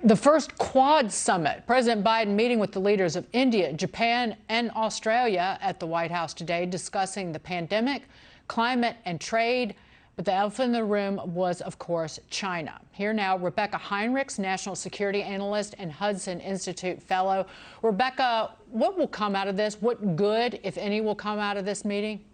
The first Quad summit, President Biden meeting with the leaders of India, Japan, and Australia at the White House today, discussing the pandemic, climate, and trade. But the elephant in the room was, of course, China. Here now, Rebeccah Heinrichs, national security analyst and Hudson Institute fellow. Rebeccah, what will come out of this? What good, if any, will come out of this meeting?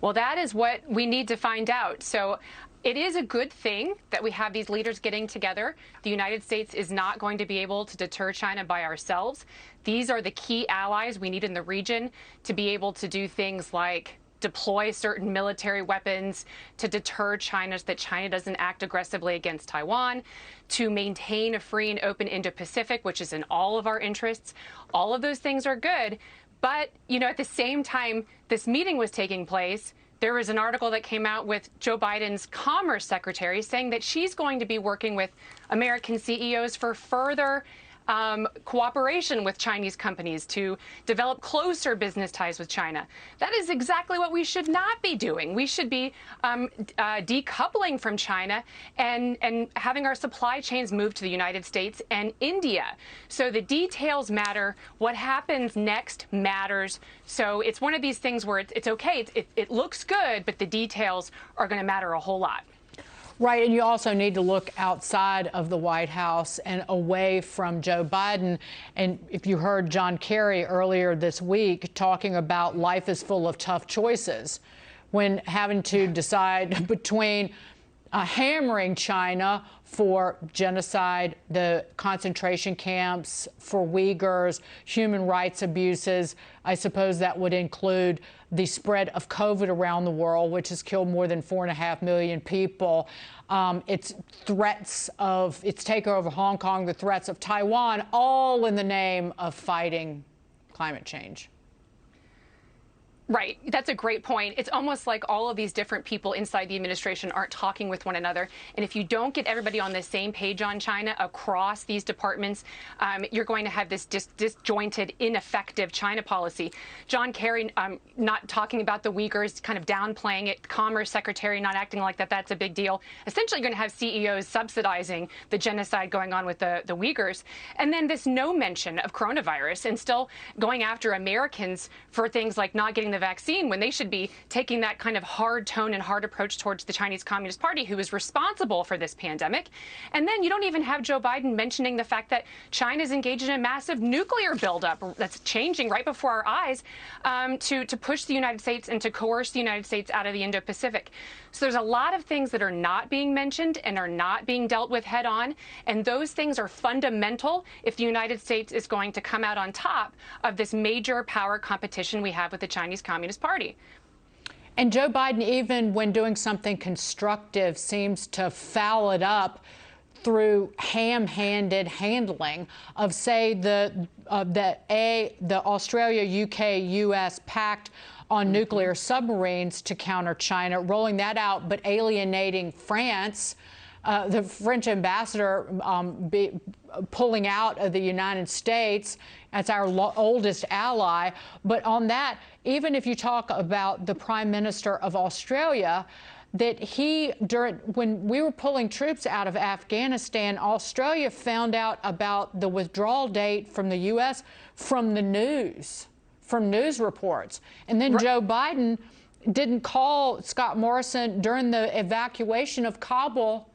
Well, that is what we need to find out. So it is a good thing that we have these leaders getting together. The United States is not going to be able to deter China by ourselves. These are the key allies we need in the region to be able to do things like deploy certain military weapons to deter China so that China doesn't act aggressively against Taiwan, to maintain a free and open Indo-Pacific, which is in all of our interests. All of those things are good. But, you know, at the same time this meeting was taking place, there was an article that came out with Joe Biden's Commerce Secretary saying that she's going to be working with American CEOs for further cooperation with Chinese companies to develop closer business ties with China. That is exactly what we should not be doing. We should be decoupling from China and having our supply chains move to the United States and India. So the details matter. What happens next matters. So it's one of these things where it's okay. It looks good, but the details are going to matter a whole lot. Right, and you also need to look outside of the White House and away from Joe Biden. And if you heard John Kerry earlier this week talking about life is full of tough choices, when having to decide between hammering China for genocide, the concentration camps for Uyghurs, human rights abuses. I suppose that would include the spread of COVID around the world, which has killed more than 4.5 million people. Its threats of its takeover of Hong Kong, the threats of Taiwan, all in the name of fighting climate change. Right. That's a great point. It's almost like all of these different people inside the administration aren't talking with one another. And if you don't get everybody on the same page on China across these departments, you're going to have this disjointed, ineffective China policy. John Kerry not talking about the Uyghurs, kind of downplaying it. Commerce Secretary not acting like that's a big deal. Essentially going to have CEOs subsidizing the genocide going on with the Uyghurs. And then this no mention of coronavirus and still going after Americans for things like not getting the vaccine when they should be taking that kind of hard tone and hard approach towards the Chinese Communist Party, who is responsible for this pandemic. And then you don't even have Joe Biden mentioning the fact that China is engaged in a massive nuclear buildup that's changing right before our eyes to push the United States and to coerce the United States out of the Indo-Pacific. So there's a lot of things that are not being mentioned and are not being dealt with head on. And those things are fundamental if the United States is going to come out on top of this major power competition we have with the Chinese Communist Party. And Joe Biden, even when doing something constructive, seems to foul it up through ham-handed handling of, say, the Australia, UK, US pact on nuclear submarines to counter China, rolling that out, but alienating France. The French ambassador pulling out of the United States as our oldest ally. But on that, even if you talk about the Prime Minister of Australia, that when we were pulling troops out of Afghanistan, Australia found out about the withdrawal date from the U.S. from the news, from news reports. And then Joe Biden didn't call Scott Morrison during the evacuation of Kabul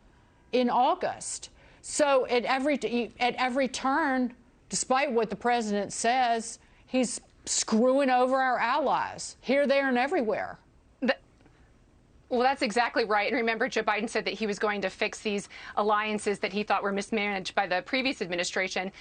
in August. So at every turn, despite what the president says, he's screwing over our allies here, there, and everywhere. Well, that's exactly right. And remember, Joe Biden said that he was going to fix these alliances that he thought were mismanaged by the previous administration.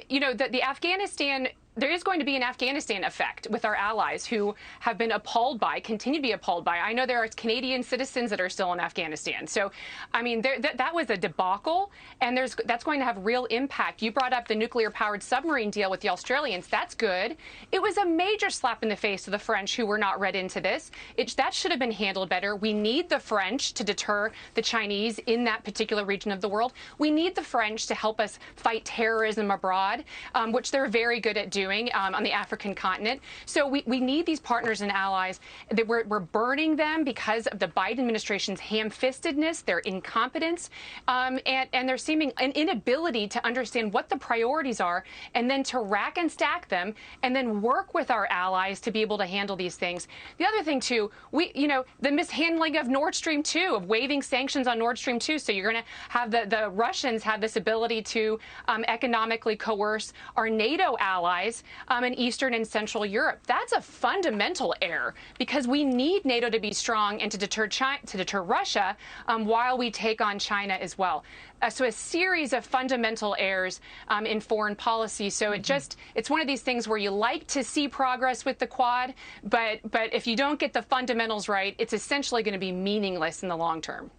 You know, the Afghanistan, there is going to be an Afghanistan effect with our allies who have been appalled by, continue to be appalled by. I know there are Canadian citizens that are still in Afghanistan. So, I mean, that was a debacle, and that's going to have real impact. You brought up the nuclear-powered submarine deal with the Australians. That's good. It was a major slap in the face to the French, who were not read into this. That should have been handled better. We need the French to deter the Chinese in that particular region of the world. We need the French to help us fight terrorism abroad, which they're very good at doing. doing on the African continent. So we need these partners and allies. That we're burning them because of the Biden administration's ham-fistedness, their incompetence, and their seeming an inability to understand what the priorities are, and then to rack and stack them, and then work with our allies to be able to handle these things. The other thing, too, the mishandling of Nord Stream 2, of waiving sanctions on Nord Stream 2. So you're going to have the Russians have this ability to economically coerce our NATO allies in Eastern and Central Europe. That's a fundamental error, because we need NATO to be strong and to deter Russia while we take on China as well. So a series of fundamental errors in foreign policy. So it's one of these things where you like to see progress with the Quad, but if you don't get the fundamentals right, it's essentially going to be meaningless in the long term.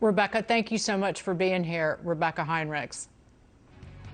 Rebeccah, thank you so much for being here. Rebeccah Heinrichs.